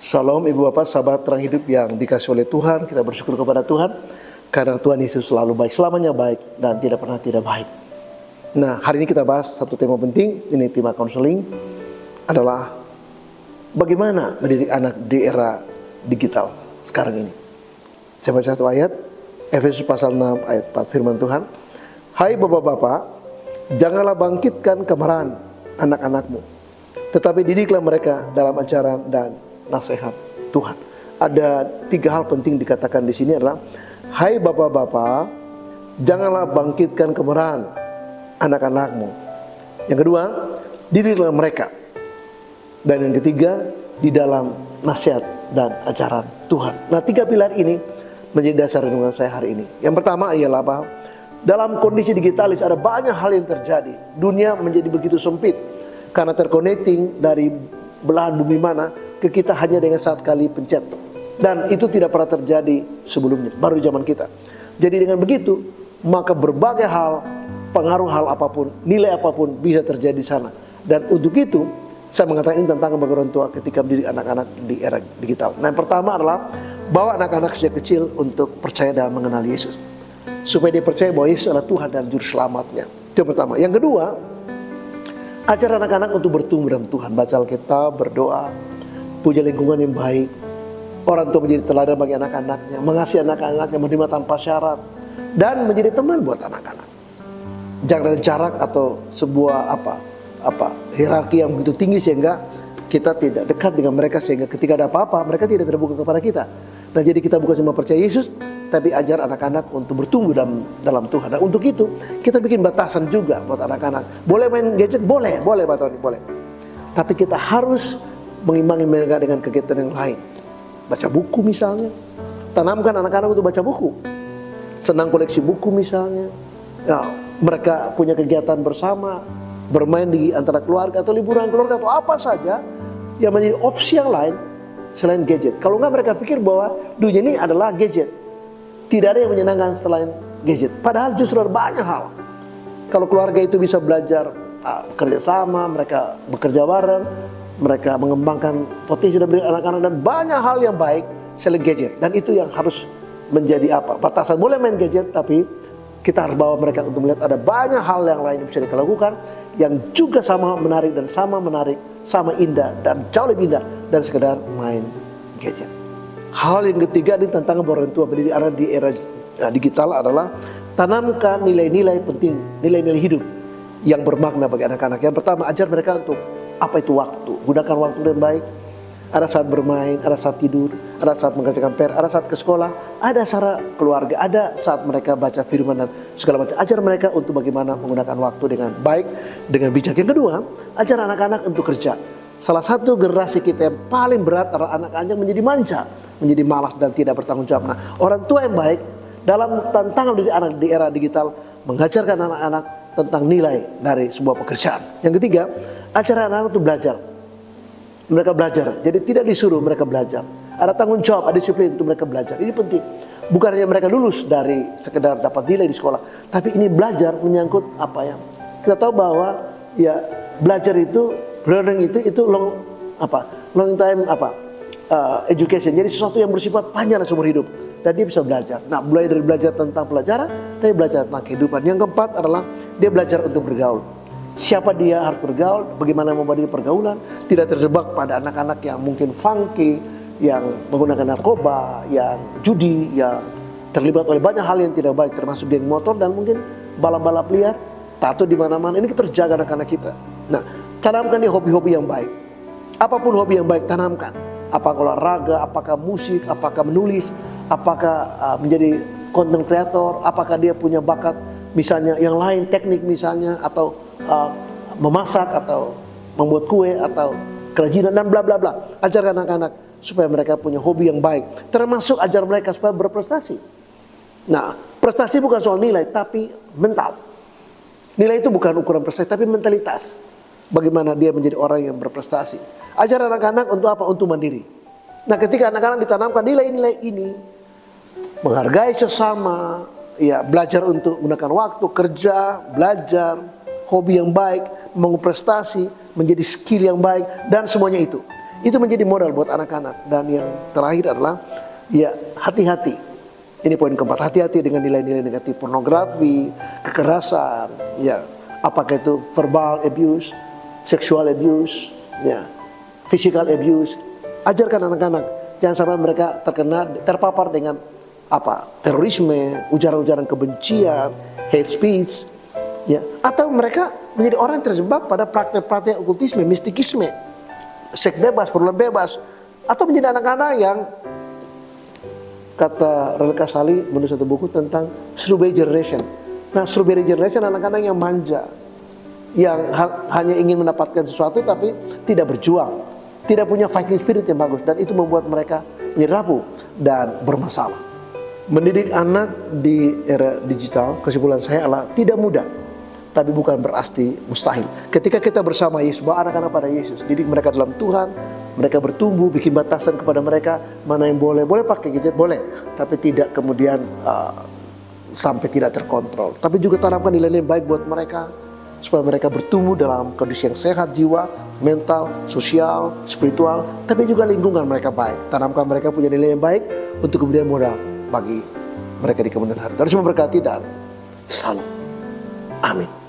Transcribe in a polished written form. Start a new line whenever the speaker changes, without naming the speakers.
Salam Ibu Bapak, sahabat terang hidup yang dikasih oleh Tuhan. Kita bersyukur kepada Tuhan karena Tuhan Yesus selalu baik, selamanya baik dan tidak pernah tidak baik. Nah, hari ini kita bahas satu tema penting. Ini tema konseling adalah bagaimana mendidik anak di era digital sekarang ini. Saya baca satu ayat, Efesus pasal 6 ayat 4, firman Tuhan. Hai bapak-bapak, janganlah bangkitkan kemarahan anak-anakmu, tetapi didiklah mereka dalam ajaran dan nasihat Tuhan. Ada 3 hal penting dikatakan di sini adalah, hai bapak-bapak, janganlah bangkitkan kemarahan anak-anakmu. Yang kedua, didiklah mereka. Dan yang ketiga, di dalam nasihat dan ajaran Tuhan. Nah, 3 pilar ini menjadi dasar renungan saya hari ini. Yang pertama ialah apa? Dalam kondisi digitalis ada banyak hal yang terjadi. Dunia menjadi begitu sempit karena terconnecting dari belahan bumi mana ke kita hanya dengan saat kali pencet. Dan itu tidak pernah terjadi sebelumnya, baru di zaman kita. Jadi dengan begitu, maka berbagai hal, pengaruh hal apapun, nilai apapun bisa terjadi di sana. Dan untuk itu, saya mengatakan ini tentang bagi orang tua ketika mendidik anak-anak di era digital. Nah, yang pertama adalah bawa anak-anak sejak kecil untuk percaya dan mengenal Yesus, supaya dia percaya bahwa Yesus adalah Tuhan dan Juru Selamatnya. Itu yang pertama. Yang kedua, ajar anak-anak untuk bertumbuh dalam Tuhan, baca Alkitab, berdoa, punya lingkungan yang baik. Orang tua menjadi teladan bagi anak-anaknya, mengasihi anak-anaknya, menerima tanpa syarat, dan menjadi teman buat anak-anak. Jangan ada jarak atau sebuah hierarki yang begitu tinggi sehingga kita tidak dekat dengan mereka, sehingga ketika ada apa-apa mereka tidak terbuka kepada kita. Nah, jadi kita bukan cuma percaya Yesus, tapi ajar anak-anak untuk bertumbuh dalam Tuhan. Nah, untuk itu kita bikin batasan juga buat anak-anak. Boleh main gadget? Boleh Pak Tony, boleh. Tapi kita harus mengimbangi mereka dengan kegiatan yang lain. Baca buku misalnya. Tanamkan anak-anak untuk baca buku. Senang koleksi buku misalnya. Ya, mereka punya kegiatan bersama, bermain di antara keluarga atau liburan keluarga atau apa saja yang menjadi opsi yang lain selain gadget. Kalau enggak mereka pikir bahwa dunia ini adalah gadget. Tidak ada yang menyenangkan selain gadget. Padahal justru ada banyak hal. Kalau keluarga itu bisa belajar kerjasama, mereka bekerja bareng, mereka mengembangkan potensi dari anak-anak dan banyak hal yang baik selain gadget. Dan itu yang harus menjadi batasan. Boleh main gadget, tapi kita harus bawa mereka untuk melihat ada banyak hal yang lain yang bisa dilakukan, yang juga sama menarik, sama indah, dan jauh lebih indah dan sekedar main gadget. Hal yang ketiga ini tentang orang tua mendidik anak di era digital adalah tanamkan nilai-nilai penting, nilai-nilai hidup yang bermakna bagi anak-anak. Yang pertama, ajar mereka untuk apa itu waktu. Gunakan waktu dengan baik. Ada saat bermain, ada saat tidur, ada saat mengerjakan PR, ada saat ke sekolah, ada saat keluarga, ada saat mereka baca firman dan segala macam. Ajar mereka untuk bagaimana menggunakan waktu dengan baik, dengan bijak. Yang kedua, ajar anak-anak untuk kerja. Salah satu generasi kita yang paling berat adalah anak-anak menjadi manja, menjadi malas dan tidak bertanggung jawab. Nah, orang tua yang baik dalam tantangan mendidik anak di era digital mengajarkan anak-anak tentang nilai dari sebuah pekerjaan. Yang ketiga, ajar anak-anak untuk belajar. Mereka belajar, jadi tidak disuruh, mereka belajar. Ada tanggung jawab, ada disiplin untuk mereka belajar. Ini penting. Bukan hanya mereka lulus dari sekedar dapat nilai di sekolah, tapi ini belajar menyangkut kita tahu bahwa ya belajar itu, learning itu long time education. Jadi sesuatu yang bersifat panjang seumur hidup dan dia bisa belajar. Nah, mulai dari belajar tentang pelajaran, tapi belajar tentang kehidupan. Yang keempat adalah dia belajar untuk bergaul. Siapa dia harus bergaul, bagaimana membuat diri pergaulan, tidak terjebak pada anak-anak yang mungkin funky, yang menggunakan narkoba, yang judi, yang terlibat oleh banyak hal yang tidak baik, termasuk geng motor dan mungkin balap-balap liar, tato di mana-mana. Ini terjaga anak-anak kita. Nah, tanamkan dia hobi-hobi yang baik. Apapun hobi yang baik, tanamkan. Apakah olahraga, apakah musik, apakah menulis, apakah menjadi content creator, apakah dia punya bakat misalnya yang lain, teknik misalnya, atau memasak, atau membuat kue, atau kerajinan dan bla bla bla. Ajarkan anak-anak supaya mereka punya hobi yang baik. Termasuk ajar mereka supaya berprestasi. Nah, prestasi bukan soal nilai, tapi mental. Nilai itu bukan ukuran prestasi, tapi mentalitas. Bagaimana dia menjadi orang yang berprestasi. Ajar anak-anak untuk apa? Untuk mandiri. Nah, ketika anak-anak ditanamkan nilai-nilai ini, menghargai sesama, ya, belajar untuk menggunakan waktu, kerja, belajar, hobi yang baik, membangun prestasi, menjadi skill yang baik, dan semuanya itu Itu menjadi modal buat anak-anak. Dan yang terakhir adalah ya hati-hati. Ini poin keempat, hati-hati dengan nilai-nilai negatif, pornografi, kekerasan, ya, apakah itu verbal abuse, sexual abuse, ya, physical abuse. Ajarkan anak-anak jangan sampai mereka terpapar dengan terorisme, ujaran-ujaran kebencian, hate speech, ya, atau mereka menjadi orang yang terjebak pada praktek-praktek okultisme, mistikisme, seks bebas, perbuatan bebas, atau menjadi anak-anak yang kata Rel Kasali menulis satu buku tentang strawberry generation. Nah, strawberry generation anak-anak yang manja, yang hanya ingin mendapatkan sesuatu tapi tidak berjuang, tidak punya fighting spirit yang bagus, dan itu membuat mereka menjadi rapuh dan bermasalah. Mendidik anak di era digital, kesimpulan saya adalah tidak mudah, tapi bukan berarti mustahil. Ketika kita bersama Yesus, bawa anak-anak pada Yesus, didik mereka dalam Tuhan, mereka bertumbuh, bikin batasan kepada mereka, mana yang boleh pakai gadget, boleh, tapi tidak kemudian sampai tidak terkontrol. Tapi juga tanamkan nilai-nilai baik buat mereka, supaya mereka bertumbuh dalam kondisi yang sehat jiwa, mental, sosial, spiritual, tapi juga lingkungan mereka baik. Tanamkan mereka punya nilai yang baik untuk kemudian modal bagi mereka di kemudian hari. Terus memberkati dan salam. Amin.